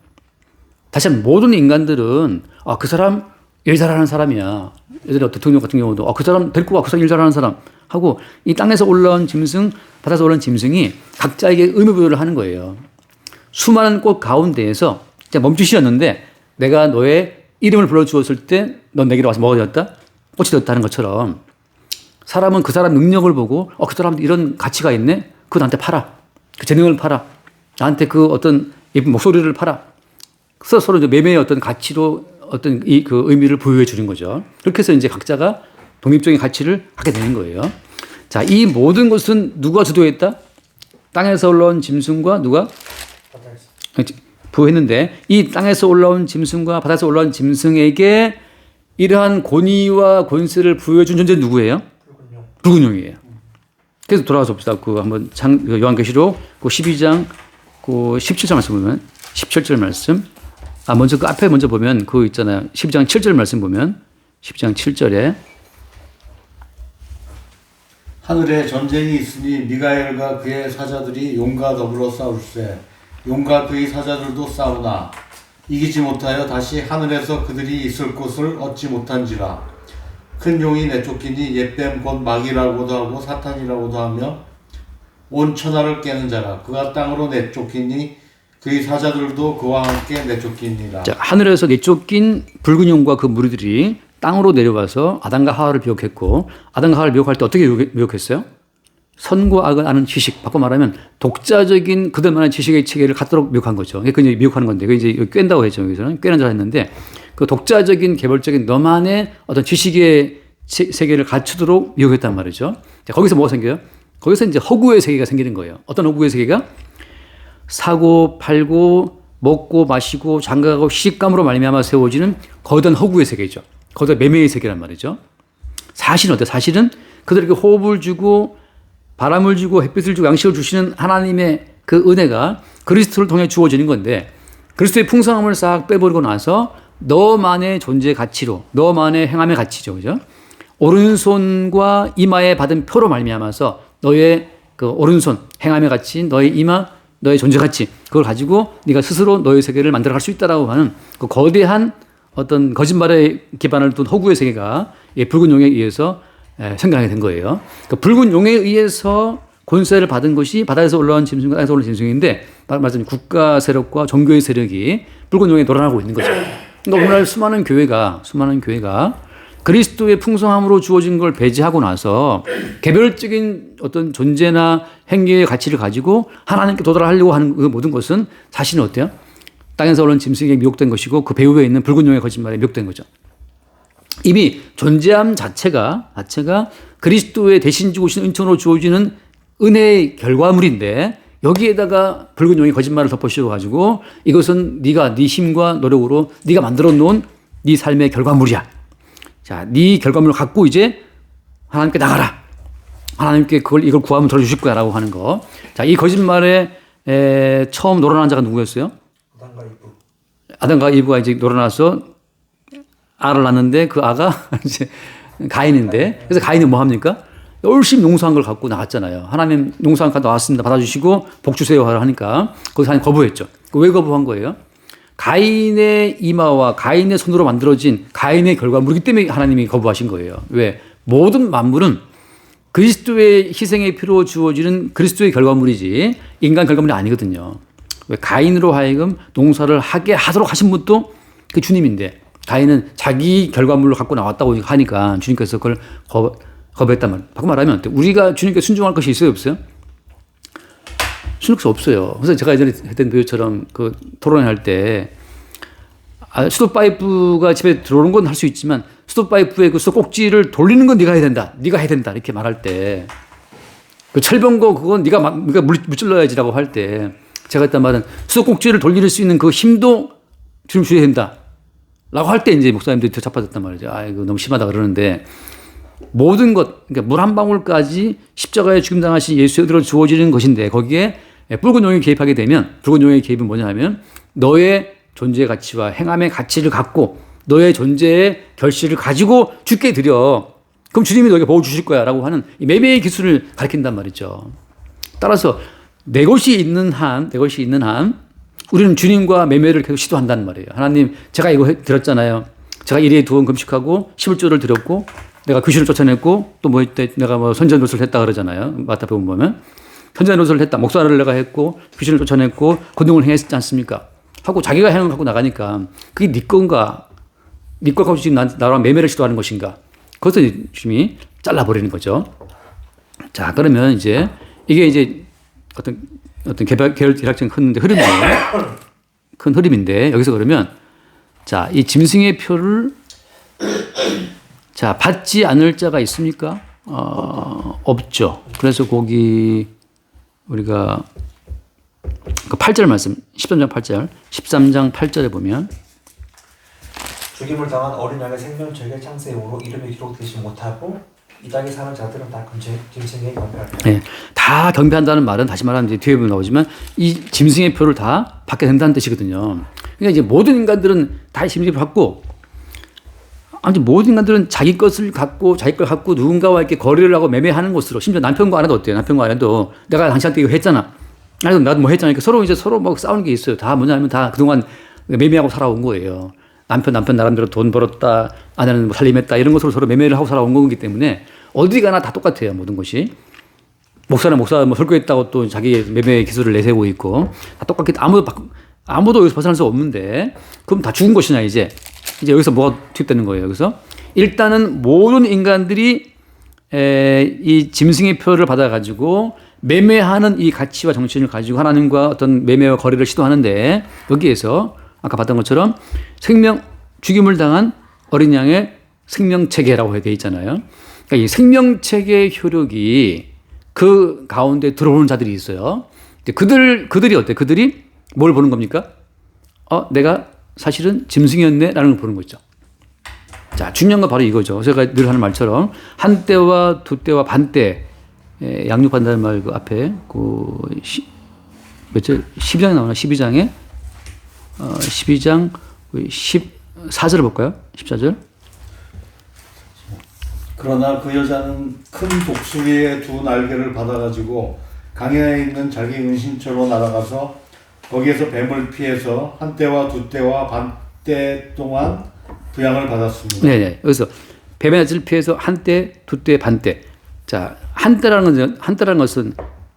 다시 한번 모든 인간들은 그 사람 일 잘하는 사람이야. 예전에 대통령 같은 경우도 그 사람 데리고 와, 그 사람 일 잘하는 사람 하고 이 땅에서 올라온 짐승, 바다에서 올라온 짐승이 각자에게 의미 부여를 하는 거예요. 수많은 꽃 가운데에서 멈추시었는데 내가 너의 이름을 불러주었을 때 넌 내게로 와서 뭐가 되었다? 꽃이 되었다는 것처럼 사람은 그 사람 능력을 보고 그 사람도 이런 가치가 있네? 그거 나한테 팔아. 그 재능을 팔아. 나한테 그 어떤 예쁜 목소리를 팔아. 서로 이제 매매의 어떤 가치로 어떤 그 의미를 부여해 주는 거죠. 그렇게 해서 이제 각자가 독립적인 가치를 갖게 되는 거예요. 자, 이 모든 것은 누가 주도했다? 땅에서 올라온 짐승과 누가? 부여했는데 이 땅에서 올라온 짐승과 바다에서 올라온 짐승에게 이러한 권위와 권세를 부여해 준 존재는 누구예요? 붉은 용이에요. 그래서 돌아가서 봅시다. 한번 요한계시록 12장 17절 말씀 보면 17절 말씀. 먼저 그 앞에 먼저 보면 그거 있잖아요. 12장 7절 말씀 보면 12장 7절에 하늘에 전쟁이 있으니 미가엘과 그의 사자들이 용과 더불어 싸울세. 용과 그의 사자들도 싸우나 이기지 못하여 다시 하늘에서 그들이 있을 곳을 얻지 못한지라. 큰 용이 내쫓기니 옛뱀 곧 마귀라고도 하고 사탄이라고도 하며 온 천하를 깨는 자라. 그가 땅으로 내쫓기니 그의 사자들도 그와 함께 내쫓기니라. 자, 하늘에서 내쫓긴 붉은 용과 그 무리들이 땅으로 내려와서 아담과 하와를 미혹했고, 아담과 하와를 미혹할 때 어떻게 미혹했어요? 선과 악을 아는 지식, 바꿔 말하면 독자적인 그들만의 지식의 체계를 갖도록 미혹한 거죠. 그게 이제 미혹하는 건데, 그게 이제 꿰다고 했죠. 여기서는 꿰는 줄 했는데, 그 독자적인 개별적인 너만의 어떤 지식의 세계를 갖추도록 미혹했단 말이죠. 자, 거기서 뭐가 생겨요? 거기서 이제 허구의 세계가 생기는 거예요. 어떤 허구의 세계가? 사고, 팔고, 먹고, 마시고, 장가가고, 시집감으로 말미암아 세워지는 거대한 허구의 세계죠. 거대한 매매의 세계란 말이죠. 사실은 어때요? 사실은 그들에게 호흡을 주고, 바람을 주고, 햇빛을 주고, 양식을 주시는 하나님의 그 은혜가 그리스도를 통해 주어지는 건데, 그리스도의 풍성함을 싹 빼버리고 나서 너만의 존재의 가치로, 너만의 행함의 가치죠. 그죠? 오른손과 이마에 받은 표로 말미암아서 너의 그 오른손, 행함의 가치, 너의 이마, 너의 존재 가치, 그걸 가지고 네가 스스로 너의 세계를 만들어갈 수 있다라고 하는 그 거대한 어떤 거짓말에 기반을 둔 허구의 세계가 이 붉은 용에 의해서 생겨나게 된 거예요. 그 붉은 용에 의해서 권세를 받은 것이 바다에서 올라온 짐승과 땅에서 올라온 짐승인데, 말하자면 국가 세력과 종교의 세력이 붉은 용에 놀아나고 있는 거죠. 그러니까 오늘날 수많은 교회가 그리스도의 풍성함으로 주어진 걸 배제하고 나서 개별적인 어떤 존재나 행위의 가치를 가지고 하나님께 도달하려고 하는 그 모든 것은 사실은 어때요? 땅에서 올라온 짐승에게 미혹된 것이고 그 배후에 있는 붉은 용의 거짓말에 미혹된 거죠. 이미 존재함 자체가 그리스도의 대신 주고 오신 은총으로 주어지는 은혜의 결과물인데, 여기에다가 붉은 용의 거짓말을 덮어씌워가지고 이것은 네가 네 힘과 노력으로 네가 만들어 놓은 네 삶의 결과물이야. 자, 네 결과물을 갖고 이제 하나님께 나가라. 하나님께 이걸 구하면 들어주실 거야라고 하는 거. 자, 이 거짓말에 처음 놀아난 자가 누구였어요? 아담과 이브가 이제 놀아나서 알을 낳는데 그 아가 이제 가인인데, 그래서 가인은 뭐 합니까? 열심히 농사한 걸 갖고 나갔잖아요. 하나님 농사한 거 나왔습니다. 받아주시고 복 주세요 하니까 거기서 하나님 거부했죠. 왜 거부한 거예요? 가인의 이마와 가인의 손으로 만들어진 가인의 결과물이기 때문에 하나님이 거부하신 거예요. 왜? 모든 만물은 그리스도의 희생의 피로 주어지는 그리스도의 결과물이지 인간 결과물이 아니거든요. 왜? 가인으로 하여금 농사를 하게 하도록 하신 분도 그 주님인데, 가인은 자기 결과물로 갖고 나왔다고 하니까 주님께서 그걸 거부했단 말이에요. 바꿔 말하면 우리가 주님께 순종할 것이 있어요, 없어요? 순종할 수 없어요. 그래서 제가 예전에 했던 비유처럼 그 토론할 때 수도 파이프가 집에 들어오는 건 할 수 있지만 수도 파이프의 그 수도 꼭지를 돌리는 건 네가 해야 된다. 네가 해야 된다. 이렇게 말할 때, 그 철병거 그건 네가 무찔러야지라고 할 때, 제가 했단 말은 수도 꼭지를 돌릴 수 있는 그 힘도 주님 주셔야 된다. 라고 할 때 이제 목사님들이 더 자빠졌단 말이죠. 이거 너무 심하다 그러는데, 모든 것, 그러니까 물 한 방울까지 십자가에 죽임당하신 예수에 들어 주어지는 것인데, 거기에 붉은 용이 개입하게 되면, 붉은 용의 개입은 뭐냐 하면 너의 존재의 가치와 행함의 가치를 갖고 너의 존재의 결실을 가지고 주께 드려. 그럼 주님이 너에게 복을 주실 거야 라고 하는 이 매매의 기술을 가르친단 말이죠. 따라서 내 것이 있는 한 우리는 주님과 매매를 계속 시도한다는 말이에요. 하나님, 제가 이거 드렸잖아요. 제가 일에 두원 금식하고 11조를 드렸고 내가 귀신을 쫓아냈고 또 뭐 내가 뭐 선전노릇을 했다 그러잖아요. 마태복음 보면 선전노릇을 했다. 목사를 내가 했고 귀신을 쫓아냈고 권능을 행했지 않습니까? 하고 자기가 행을 갖고 나가니까 그게 네 건가? 네 걸 가지고 지금 나랑 매매를 시도하는 것인가? 그것을 주님이 잘라버리는 거죠. 자, 그러면 이제 이게 이제 어떤 계열학적인 큰 흐름이에요. 큰 흐름인데, 여기서 그러면 자, 이 짐승의 표를 자, 받지 않을 자가 있습니까? 없죠. 그래서 거기 우리가 그 8절 말씀, 13장 8절, 13장 8절에 보면 죽임을 당한 어린 양의 생명책에 창세용으로 이름이 기록되지 못하고 이 땅에 사는 자들은 다 짐승에게 경배한다. 네, 다 경배한다는 말은 다시 말하면 이제 뒤에 보면 나오지만 이 짐승의 표를 다 받게 된다는 뜻이거든요. 그러니까 이제 모든 인간들은 다 짐승의 표를 받고, 아무튼 모든 인간들은 자기 것을 갖고 자기 걸 갖고 누군가와 이렇게 거래를 하고 매매하는 것으로, 심지어 남편과 아내도 어때요? 남편과 아내도 내가 당신한테 이거 했잖아. 나도 뭐 했잖아. 그러니까 서로 막 싸우는 게 있어요. 다 뭐냐면 다 그동안 매매하고 살아온 거예요. 남편 나름대로 돈 벌었다, 아내는 뭐 살림했다, 이런 것으로 서로 매매를 하고 살아온 거기 때문에 어디 가나 다 똑같아요, 모든 것이. 목사는 목사 뭐 설교했다고 또 자기 매매 기술을 내세우고 있고 다 똑같게 아무도 여기서 벗어날 수 없는데 그럼 다 죽은 것이냐 이제 여기서 뭐가 투입되는 거예요. 여기서 일단은 모든 인간들이 이 짐승의 표를 받아가지고 매매하는 이 가치와 정신을 가지고 하나님과 어떤 매매와 거래를 시도하는데 여기에서 아까 봤던 것처럼 죽임을 당한 어린 양의 생명체계라고 되어 있잖아요. 그러니까 이 생명체계의 효력이 그 가운데 들어오는 자들이 있어요. 그들이 어때? 그들이 뭘 보는 겁니까? 내가 사실은 짐승이었네? 라는 걸 보는 거죠. 자, 중요한 건 바로 이거죠. 제가 늘 하는 말처럼 한 때와 두 때와 반 때, 양육한다는 말 그 앞에, 몇 절? 12장에 나오나? 12장에? 12장 14절을 볼까요? 14절. 그러나 그 여자는 큰 독수리의 두 날개를 받아가지고 강야에 있는 자기 은신처로 날아가서 거기에서 뱀을 피해서 한 때와 두 때와 반 때 동안 부양을 받았습니다. 네네. 여기서 뱀의 낯을 피해서 한 때, 두 때, 반 때. 자, 한때라는 것은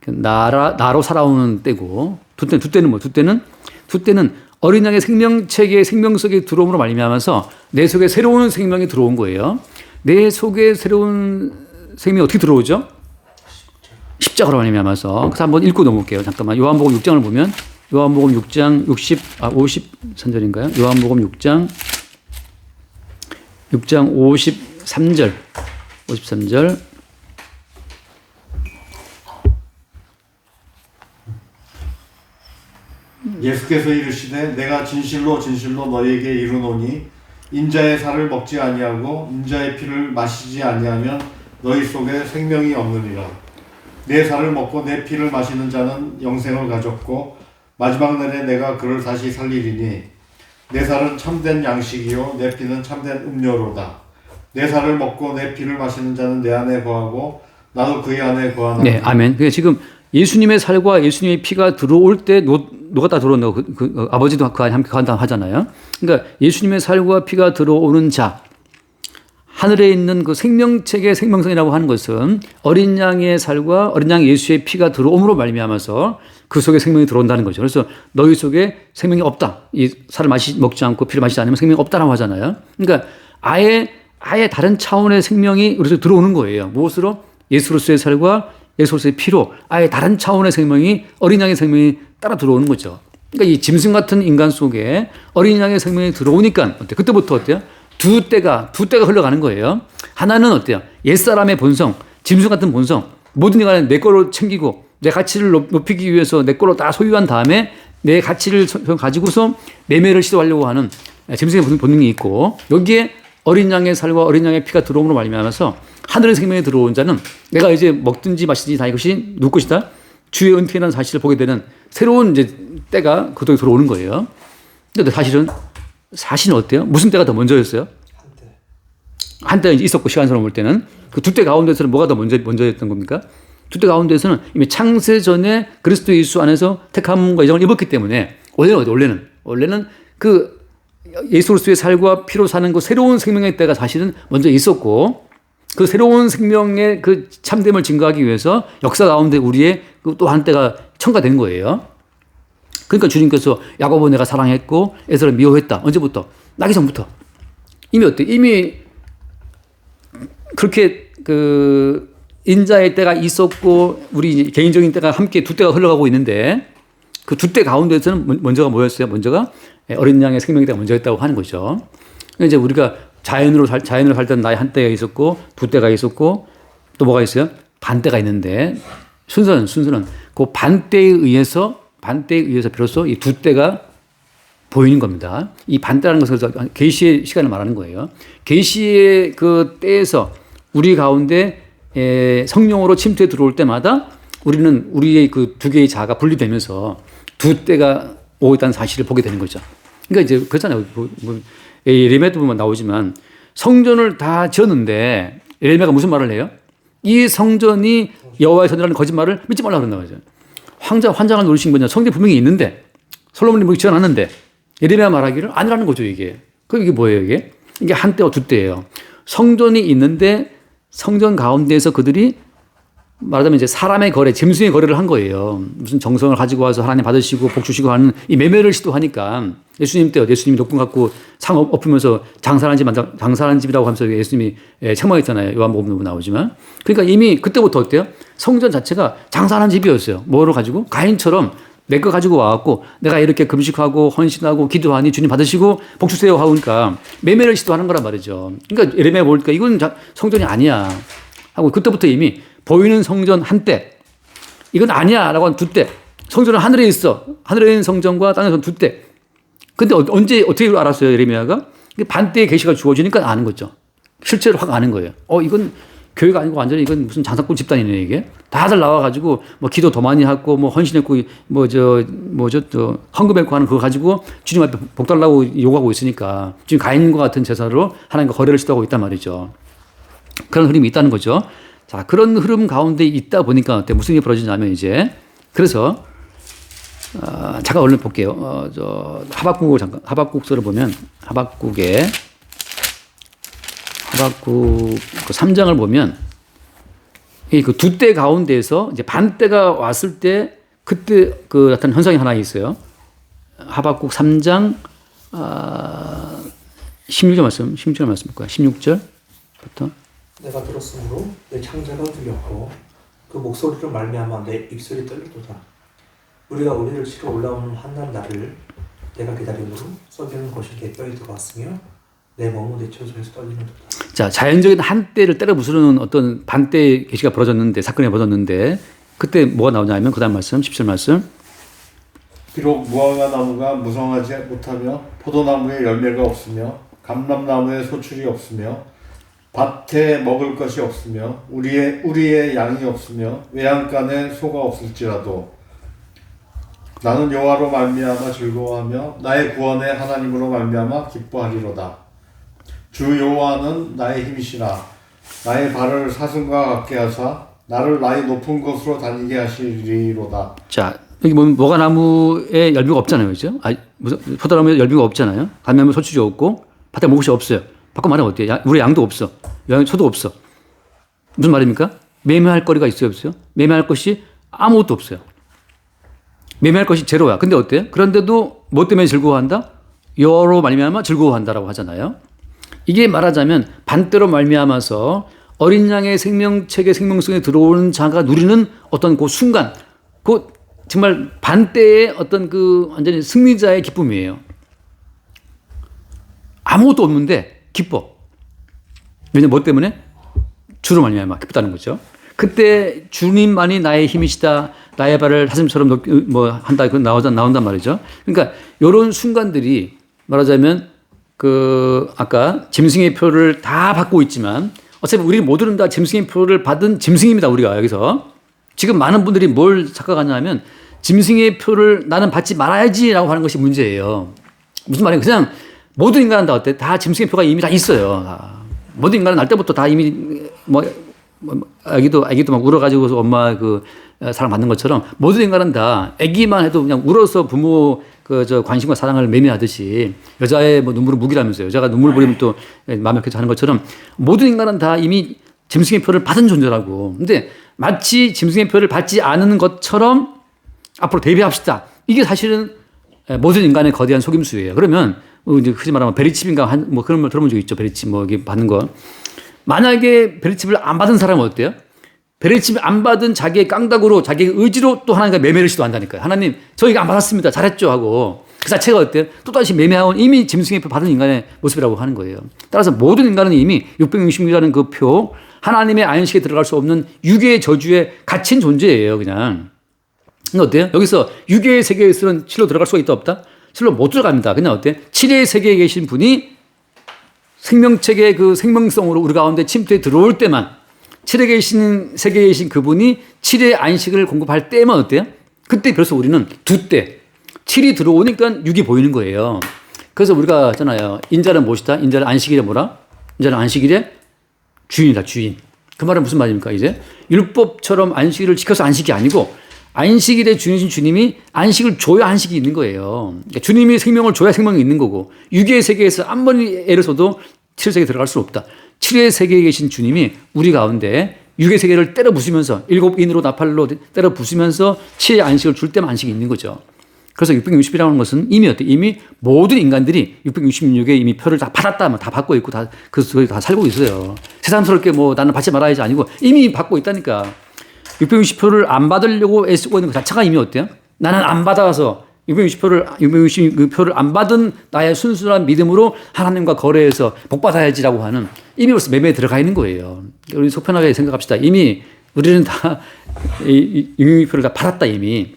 나로 살아오는 때고, 두 때는 뭐? 두 때는 어린 양의 생명체계의 생명 속에 들어옴으로 말미암아서 내 속에 새로운 생명이 들어온 거예요. 내 속에 새로운 생명이 어떻게 들어오죠? 십자가로 말미암아서. 그래서 한번 읽고 넘어올게요. 잠깐만. 요한복음 6장을 보면 요한복음 6장 53절인가요? 요한복음 6장 53절. 예수께서 이르시되 내가 진실로 진실로 너희에게 이르노니 인자의 살을 먹지 아니하고 인자의 피를 마시지 아니하면 너희 속에 생명이 없느니라. 내 살을 먹고 내 피를 마시는 자는 영생을 가졌고 마지막 날에 내가 그를 다시 살리리니 내 살은 참된 양식이요 내 피는 참된 음료로다. 내 살을 먹고 내 피를 마시는 자는 내 안에 거하고 나도 그의 안에 거하나. 네, 아멘. 그러니까 지금 예수님의 살과 예수님의 피가 들어올 때 누가 다 들어온다고 아버지도 함께 간다 하잖아요. 그러니까 예수님의 살과 피가 들어오는 자, 하늘에 있는 그 생명체계 생명성이라고 하는 것은 어린 양의 살과 어린 양 예수의 피가 들어옴으로 말미암아서 그 속에 생명이 들어온다는 거죠. 그래서 너희 속에 생명이 없다. 이 살을 먹지 않고 피를 마시지 않으면 생명이 없다라고 하잖아요. 그러니까 아예 다른 차원의 생명이 우리 속에 들어오는 거예요. 무엇으로? 예수로서의 살과 예수로서의 피로 아예 다른 차원의 생명이 어린 양의 생명이 따라 들어오는 거죠. 그러니까 이 짐승 같은 인간 속에 어린 양의 생명이 들어오니까 어때요? 그때부터 어때요? 두 때가 흘러가는 거예요. 하나는 어때요? 옛사람의 본성, 짐승 같은 본성, 모든 인간은 내 거로 챙기고 내 가치를 높이기 위해서 내 거로 다 소유한 다음에 내 가치를 가지고서 매매를 시도하려고 하는 짐승의 본능이 있고 여기에 어린 양의 살과 어린 양의 피가 들어옴으로 말미암아서 하늘의 생명이 들어온 자는 내가 이제 먹든지 마시든지 다 이것이 누구 것이다? 주의 은퇴라는 사실을 보게 되는 새로운 이제 때가 그쪽에 들어오는 거예요. 근데 사실은 어때요? 무슨 때가 더 먼저였어요? 한때 있었고 시간선을 볼 때는 그 두 때 가운데서는 뭐가 더 먼저였던 겁니까? 두 때 가운데서는 이미 창세 전에 그리스도 예수 안에서 택함과 예정을 입었기 때문에 원래는 그 예수로서의 살과 피로 사는 그 새로운 생명의 때가 사실은 먼저 있었고 그 새로운 생명의 그 참됨을 증거하기 위해서 역사 가운데 우리의 그 또 한 때가 첨가된 거예요. 그러니까 주님께서 야고보 내가 사랑했고 에서를 미워했다. 언제부터? 나기 전부터. 이미 어때? 이미 그렇게 그 인자의 때가 있었고 우리 개인적인 때가 함께 두 때가 흘러가고 있는데 그 두 때 가운데서는 먼저가 뭐였어요? 먼저가 어린 양의 생명의 때가 먼저였다고 하는 거죠. 이제 우리가 자연으로 살던 나의 한 때가 있었고 두 때가 있었고 또 뭐가 있어요? 반 때가 있는데 순서는 그 반 때에 의해서 비로소 이 두 때가 보이는 겁니다. 이 반 때라는 것은 계시의 시간을 말하는 거예요. 계시의 그 때에서 우리 가운데 성령으로 침투해 들어올 때마다 우리는 우리의 그 두 개의 자아가 분리되면서 두 때가 오고 있다는 사실을 보게 되는 거죠. 그러니까 이제 그렇잖아요. 예레미야도 보면 나오지만 성전을 다 지었는데 예레미야가 무슨 말을 해요? 이 성전이 여호와의 성전이라는 거짓말을 믿지 말라고 그런다고 하죠. 환장을 노리신 거냐? 성전 분명히 있는데 솔로몬이 지어놨는데 예레미야 말하기를 아니라는 거죠 이게. 그럼 이게 뭐예요 이게? 이게 한 때와 두 때예요. 성전이 있는데 성전 가운데에서 그들이 말하자면 이제 사람의 거래, 짐승의 거래를 한 거예요. 무슨 정성을 가지고 와서 하나님 받으시고 복 주시고 하는 이 매매를 시도하니까 예수님 때요. 예수님이 녹분 갖고 상 엎으면서 장사하는 집이라고 하면서 예수님이 책망했잖아요. 요한복음에 나오지만. 그러니까 이미 그때부터 어때요? 성전 자체가 장사하는 집이었어요. 뭐로 가지고? 가인처럼 내 거 가지고 와갖고 내가 이렇게 금식하고 헌신하고 기도하니 주님 받으시고 복 주세요 하니까 매매를 시도하는 거란 말이죠. 그러니까 예레미야 보니까 이건 성전이 아니야 하고 그때부터 이미 보이는 성전 한때 이건 아니야 라고 한 두 때 성전은 하늘에 있어. 하늘에 있는 성전과 땅에서 두 때. 근데 언제 어떻게 알았어요 예레미야가? 반때의 계시가 주어지니까 아는 거죠. 실제로 확 아는 거예요. 이건 교회가 아니고 완전히 이건 무슨 장사꾼 집단이네 이게. 다들 나와가지고 뭐 기도 더 많이 하고 뭐 헌신했고 또 헌금했고 하는 그거 가지고 주님 앞에 복 달라고 요구하고 있으니까 지금 가인과 같은 제사로 하나님과 거래를 시도하고 있단 말이죠. 그런 흐름이 있다는 거죠. 자, 그런 흐름 가운데 있다 보니까 무슨 일이 벌어지냐면 이제 그래서 잠깐 얼른 볼게요. 하박국을 잠깐 하박국서를 보면 하박국 그 3장을 보면 그 두 때 가운데에서 이제 반때가 왔을 때 그때 그 나타난 현상이 하나 있어요. 하박국 3장 16절 말씀, 16절 말씀일까요? 16절부터 내가 들었으므로 내 창자가 두렵고 그 목소리로 말미암아 내 입술이 떨리도다. 우리가 우리를 치러 올라오는 한날 날을 내가 기다림으로 썩이는 것이 내 뼈에 들어왔으며 내 몸은 내 처소에서 떨리는도다. 자, 자연적인 한때를 때려 부수는 어떤 반때 계시가 벌어졌는데 사건이 벌어졌는데 그때 뭐가 나오냐면 그다음 말씀 17절 말씀. 비록 무화과 나무가 무성하지 못하며 포도나무에 열매가 없으며 감람나무에 소출이 없으며 밭에 먹을 것이 없으며 우리의 양이 없으며 외양간에 소가 없을지라도 나는 여호와로 말미암아 즐거워하며 나의 구원의 하나님으로 말미암아 기뻐하리로다. 주 여호와는 나의 힘이시라. 나의 발을 사슴과 같게 하사 나를 나의 높은 곳으로 다니게 하시리로다. 자, 여기 보면 무화과나무에 열매가 없잖아요, 그렇죠? 포도나무에 열매가 없잖아요. 감나무에 소출이 없고 밭에 먹을 것이 없어요. 바꿔 말하면 어때요? 우리 양도 없어. 소도 없어. 무슨 말입니까? 매매할 거리가 있어요, 없어요? 매매할 것이 아무것도 없어요. 매매할 것이 제로야. 근데 어때요? 그런데도 뭐 때문에 즐거워한다? 여호와로 말미암아 즐거워한다라고 하잖아요. 이게 말하자면 반대로 말미암아서 어린 양의 생명책의 생명성에 들어오는 자가 누리는 어떤 그 순간, 그 정말 반대의 어떤 그 완전히 승리자의 기쁨이에요. 아무것도 없는데 기뻐. 왜냐면 뭐 때문에? 주로 말미암아 기쁘다는 거죠. 그때 주님만이 나의 힘이시다. 나의 발을 사슴처럼 한다. 그 나온단 말이죠. 그러니까 이런 순간들이 말하자면 아까 짐승의 표를 다 받고 있지만 어차피 우리 모두는 다 짐승의 표를 받은 짐승입니다. 우리가 여기서. 지금 많은 분들이 뭘 착각하냐면 짐승의 표를 나는 받지 말아야지라고 하는 것이 문제예요. 무슨 말이에요? 그냥 모든 인간은 다 어때? 다 짐승의 표가 이미 다 있어요. 모든 인간은 날 때부터 다 이미 아기도 막 울어가지고서 엄마 사랑 받는 것처럼 모든 인간은 다 아기만 해도 그냥 울어서 부모 관심과 사랑을 매매하듯이 여자의 눈물은 무기라면서요. 여자가 눈물을 보이면 또 마음에 켜져 하는 것처럼 모든 인간은 다 이미 짐승의 표를 받은 존재라고. 근데 마치 짐승의 표를 받지 않은 것처럼 앞으로 대비합시다. 이게 사실은 모든 인간의 거대한 속임수예요. 그러면 이제 흔히 말하면 베리칩인가 그런 말 들어본 적 있죠. 베리칩 이게 받는 거. 만약에 베리칩을 안 받은 사람은 어때요? 베리칩을 안 받은 자기의 깡닭으로 자기의 의지로 또 하나님과 매매를 시도한다니까요. 하나님 저희가 안 받았습니다. 잘했죠 하고 그 자체가 어때요? 또다시 매매하고 이미 짐승의 표 받은 인간의 모습이라고 하는 거예요. 따라서 모든 인간은 이미 666이라는 그 표 하나님의 안식에 들어갈 수 없는 유괴의 저주에 갇힌 존재예요. 그냥. 근데 어때요? 여기서 유괴의 세계에서는 실로 들어갈 수가 있다 없다? 실로 못 들어갑니다. 그냥 어때? 7의 세계에 계신 분이 생명책의 그 생명성으로 우리 가운데 침투에 들어올 때만 7에 계신 세계에 계신 그분이 7의 안식을 공급할 때만 어때요? 그때 벌써 우리는 두 때 7이 들어오니까 6이 보이는 거예요. 그래서 우리가 하잖아요. 인자는 무엇이다? 인자는 안식일에 뭐라? 인자는 안식일에 주인이다. 주인. 그 말은 무슨 말입니까? 이제 율법처럼 안식일을 지켜서 안식이 아니고 안식일의 주인이신 주님이 안식을 줘야 안식이 있는 거예요. 그러니까 주님이 생명을 줘야 생명이 있는 거고 6의 세계에서 아무리 애를 써도 7의 세계에 들어갈 수 없다. 7의 세계에 계신 주님이 우리 가운데 육의 세계를 때려 부수면서 일곱 인으로 나팔로 때려 부수면서 치의 안식을 줄 때만 안식이 있는 거죠. 그래서 660이라는 것은 이미 어때? 이미 모든 인간들이 666에 이미 표를 다 받았다, 다 받고 있고 다 그 속에 다 살고 있어요. 새삼스럽게 뭐 나는 받지 말아야지 아니고 이미 받고 있다니까. 660표를 안 받으려고 애쓰고 있는 것 자체가 이미 어때요? 나는 안 받아서 660표를 안 받은 나의 순수한 믿음으로 하나님과 거래해서 복 받아야지라고 하는 이미 벌써 매매에 들어가 있는 거예요. 우리 속편하게 생각합시다. 이미 우리는 다 660표를 다 받았다 이미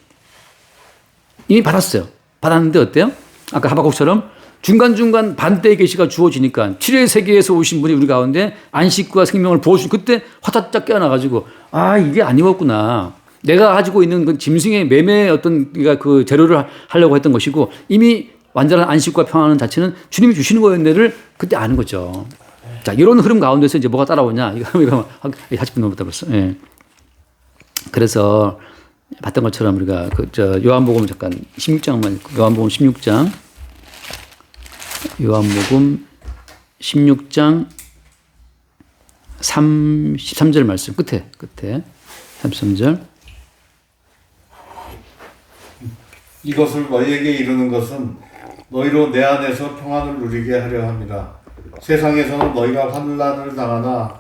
받았어요. 받았는데 어때요? 아까 하박국처럼 중간중간 반대의 계시가 주어지니까 7회 세계에서 오신 분이 우리 가운데 안식과 생명을 부어주신 그때 화다짝 깨어나가지고 아 이게 아니었구나. 내가 가지고 있는 그 짐승의 매매의 어떤 그 재료를 하려고 했던 것이고 이미 완전한 안식과 평안은 자체는 주님이 주시는 거였네를 그때 아는 거죠. 자 이런 흐름 가운데서 이제 뭐가 따라오냐 이거 40분 넘었다 벌써. 예. 그래서 봤던 것처럼 우리가 요한복음 잠깐 16장만 요한복음 16장 33절 말씀 끝에 33절 이것을 너희에게 이르는 것은 너희로 내 안에서 평안을 누리게 하려 함이라. 세상에서는 너희가 환난을 당하나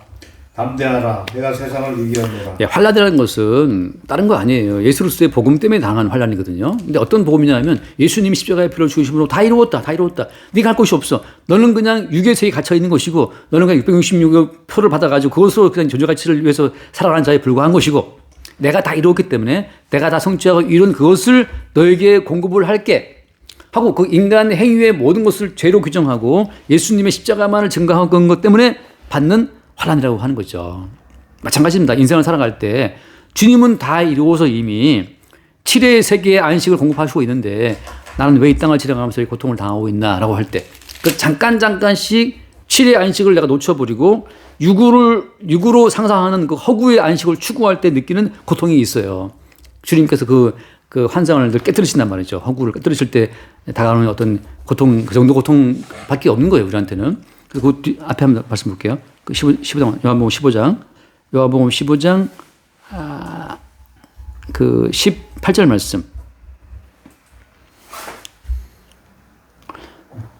담대하라. 내가 세상을 이기었노라. 예, 환난이라는 것은 다른 거 아니에요. 예수 그리스도의 복음 때문에 당한 환난이거든요. 근데 어떤 복음이냐면 예수님이 십자가의 피를 죽으심으로 다 이루었다. 네가 할 것이 없어. 너는 그냥 육의 세계에 갇혀 있는 것이고 너는 그냥 666의 표를 받아가지고 그것으로 그냥 존재 가치를 위해서 살아가는 자에 불과한 것이고 내가 다 이루었기 때문에 내가 다 성취하고 이룬 그것을 너에게 공급을 할게 하고 그 인간의 행위의 모든 것을 죄로 규정하고 예수님의 십자가만을 증거한 것 때문에 받는 환난이라고 하는 거죠. 마찬가지입니다. 인생을 살아갈 때 주님은 다 이루어서 이미 7회 세계의 안식을 공급하시고 있는데 나는 왜 이 땅을 지나가면서 이 고통을 당하고 있나라고 할 때 그 잠깐씩 7회 안식을 내가 놓쳐버리고 육으로 상상하는 그 허구의 안식을 추구할 때 느끼는 고통이 있어요. 주님께서 그 환상을 늘 깨뜨리신단 말이죠. 허구를 깨뜨리실 때 다가오는 어떤 고통, 그 정도 고통밖에 없는 거예요, 우리한테는. 그 앞에 한번 말씀 볼게요. 그 15장, 요한복음 15장, 그 18절 말씀.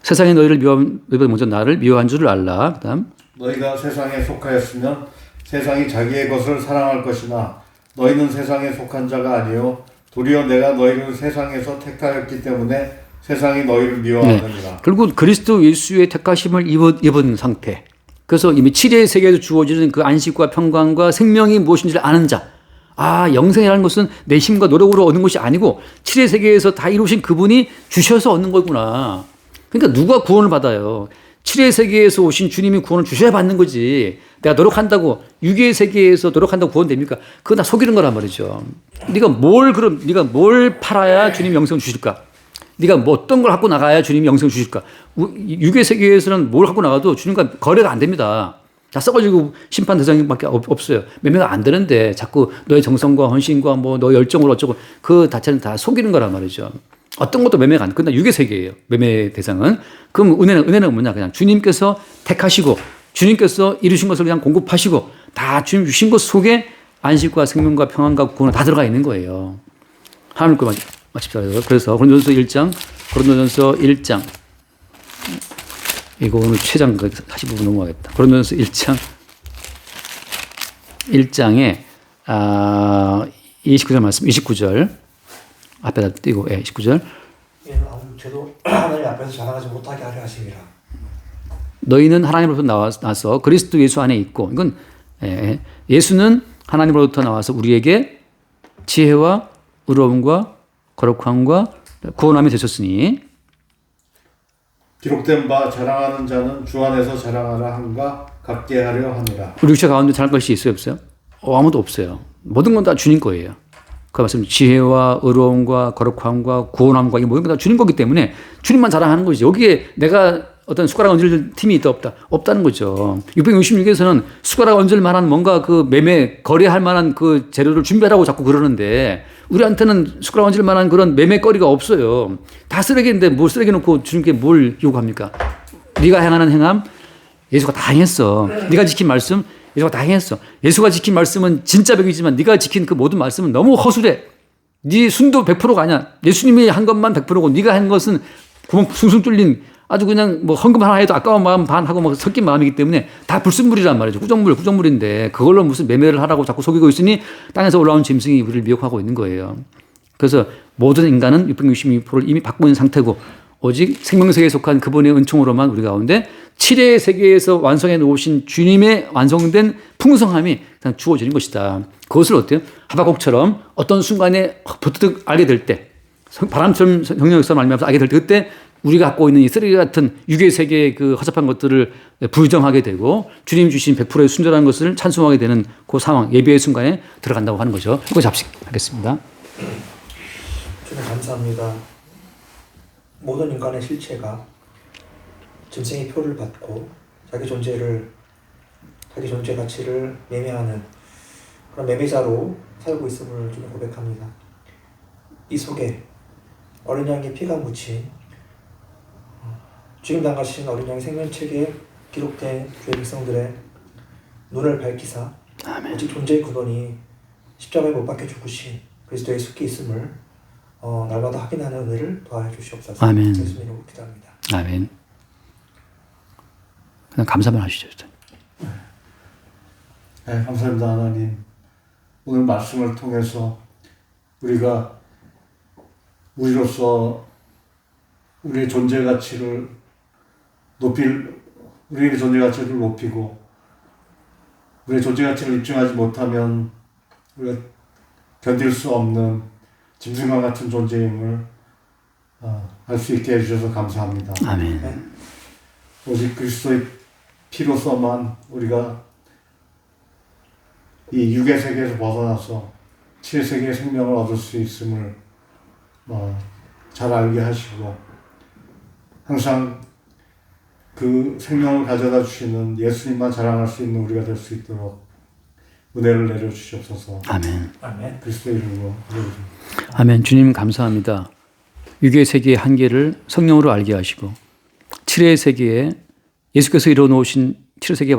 세상에 너희보다 먼저 나를 미워한 줄을 알라. 그 다음. 너희가 세상에 속하였으면 세상이 자기의 것을 사랑할 것이나 너희는 세상에 속한 자가 아니요 도리어 내가 너희를 세상에서 택하였기 때문에 세상이 너희를 미워하느니라. 네. 결국 그리스도 예수의 택하심을 입은 상태. 그래서 이미 7회 세계에서 주어지는 그 안식과 평강과 생명이 무엇인지를 아는 자. 아, 영생이라는 것은 내 힘과 노력으로 얻는 것이 아니고 7회 세계에서 다 이루신 그분이 주셔서 얻는 거구나. 그러니까 누가 구원을 받아요? 7회 세계에서 오신 주님이 구원을 주셔야 받는 거지. 내가 노력한다고 6회 세계에서 노력한다고 구원 됩니까? 그거 다 속이는 거란 말이죠. 네가 뭘 팔아야 주님이 영생을 주실까? 네가 뭐 어떤 걸 갖고 나가야 주님이 영생을 주실까? 6회 세계에서는 뭘 갖고 나가도 주님과 거래가 안 됩니다. 다 썩어지고 심판 대상밖에 없어요. 매매가 안 되는데 자꾸 너의 정성과 헌신과 뭐 너의 열정으로 어쩌고 그 자체는 다 속이는 거란 말이죠. 어떤 것도 매매가 안 끝나 6의 세계예요. 매매 대상은. 그럼 은혜는 뭐냐? 그냥 주님께서 택하시고 주님께서 이루신 것을 그냥 공급하시고 다 주님 주신 것 속에 안식과 생명과 평안과 구원은 다 들어가 있는 거예요. 하나님 거 마칩시다. 그래서 고린도전서 1장 이거 오늘 최장 40부분 넘어가겠다. 고린도전서 1장에 29절 말씀 29절 앞에다 띄고 29절 죄도 하나님 앞에서 자랑하지 못하게 하려 하심이라. 너희는 하나님으로부터 나와서 그리스도 예수 안에 있고 이건 예수는 하나님으로부터 나와서 우리에게 지혜와 의로움과 거룩함과 구원함이 되셨으니 기록된 바 자랑하는 자는 주 안에서 자랑하라 함과 같게 하려 함이라. 우리 육체 가운데 자랑할 것이 있어요 없어요? 아무도 없어요. 모든 건 다 주님 거예요. 그 말씀 지혜와 의로움과 거룩함과 구원함과 이 모든 건 다 주님 거기 때문에 주님만 자랑하는 거지. 여기에 내가 어떤 숟가락 얹을 팀이 있다 없다는 거죠. 666에서는 숟가락 얹을 만한 뭔가 그 매매 거래할 만한 그 재료를 준비하라고 자꾸 그러는데 우리한테는 숟가락 얹을 만한 그런 매매거리가 없어요. 다 쓰레기인데 뭘 쓰레기 놓고 주님께 뭘 요구합니까? 네가 행하는 행함 예수가 다 행했어. 네가 지킨 말씀 예수가 다 행했어. 예수가 지킨 말씀은 진짜 벽이지만 네가 지킨 그 모든 말씀은 너무 허술해. 네 순도 100%가 아니야. 예수님이 한 것만 100%고 네가 한 것은 구멍 숭숭 뚫린 아주 그냥 뭐 헌금 하나 해도 아까운 마음 반하고 뭐 섞인 마음이기 때문에 다 불순물이란 말이죠. 구정물인데 그걸로 무슨 매매를 하라고 자꾸 속이고 있으니 땅에서 올라온 짐승이 우리를 미혹하고 있는 거예요. 그래서 모든 인간은 666%를 이미 받고 있는 상태고 오직 생명세계에 속한 그분의 은총으로만 우리 가운데 7의 세계에서 완성해 놓으신 주님의 완성된 풍성함이 그냥 주어지는 것이다. 그것을 어때요? 하박국처럼 어떤 순간에 버뜩 알게 될 때, 바람처럼 성령 역사를 말미암아서 알게 될 때, 그때 우리가 갖고 있는 이 쓰레기 같은 육의 세계의 그 허접한 것들을 부정하게 되고 주님 주신 100%의 순전한 것을 찬송하게 되는 그 상황, 예배의 순간에 들어간다고 하는 거죠. 그거 잡식하겠습니다. 주님 감사합니다. 모든 인간의 실체가 짐승의 표를 받고 자기 존재 가치를 매매하는 그런 매매자로 살고 있음을 주님 고백합니다. 이 속에 어린 양의 피가 묻힌 죽임 당하신 어린 양의 생명책에 기록된 주의 백성들의 눈을 밝히사 아멘. 오직 존재의 근원이 십자가에 못 박혀 죽으신 그리스도의 속에 있음을 날마다 확인하는 은혜를 더하여 주시옵소서. 아멘. 예수님 이름으로 기도합니다. 아멘. 그냥 감사만 하시죠. 네, 감사합니다 하나님. 오늘 말씀을 통해서 우리가 우리로서 우리의 존재 가치를 우리의 존재 가치를 높이고 우리의 존재 가치를 입증하지 못하면 우리가 견딜 수 없는 짐승과 같은 존재임을 알 수 있게 해주셔서 감사합니다. 아멘. 네. 오직 그리스도의 피로서만 우리가 이 육의 세계에서 벗어나서 칠의 세계의 생명을 얻을 수 있음을 잘 알게 하시고 항상 그 생명을 가져다 주시는 예수님만 자랑할 수 있는 우리가 될 수 있도록 은혜를 내려주시옵소서. 아멘. 아멘. 그리스도의 이름으로 기도드립니다. 아멘. 주님 감사합니다. 육의 세계의 한계를 성령으로 알게 하시고 7의 세계에 예수께서 이뤄놓으신 7의 세계의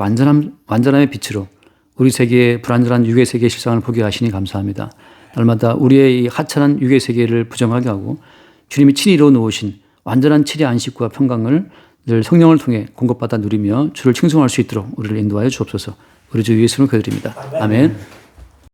완전함의 빛으로 우리 세계의 불완전한 육의 세계의 실상을 보게 하시니 감사합니다. 날마다 우리의 이 하찮은 육의 세계를 부정하게 하고 주님이 친히 이뤄놓으신 완전한 7의 안식과 평강을 늘 성령을 통해 공급받아 누리며 주를 칭송할 수 있도록 우리를 인도하여 주옵소서. 우리 주 예수님을 기도드립니다. 아멘.